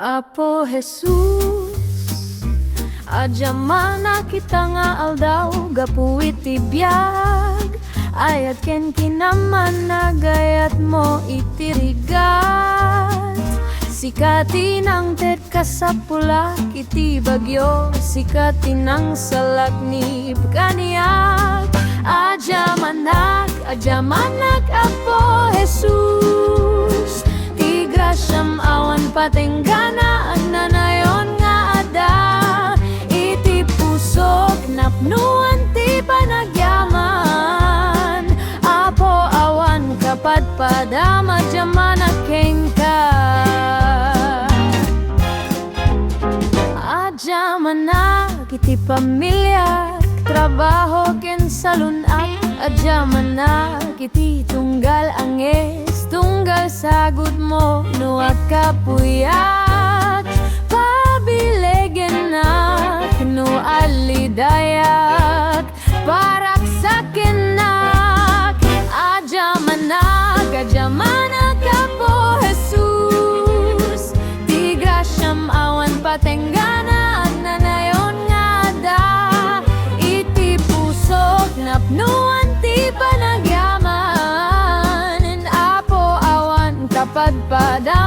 Apo Jesus, adjamana kita nga aldaw gapuit tibiyag, ayat ken kinaman nagayat mo itirigat. Sikati ng ted kasapulak iti bagyo, sikati ng salak ni kaniyak. Adjamanak Apo Jesus, ti grasyam awan patenggana ang nanayon nga ada. Iti pusok napnuan ti panagyaman, Apo awan kapad padama jamanak kengka. Adjamanak iti pamilya, trabaho ken salunat. Adjamanak iti tunggal anges, tunggal sagud mo no akapuyat. Pabilegen nak no alidayak, parak sakenak. Adjamanak Apo Jesus, ti grasyam awan patenggana ang nanayon nga da. Iti pusok napnuan ti panagyaman, Apo awan kapad pada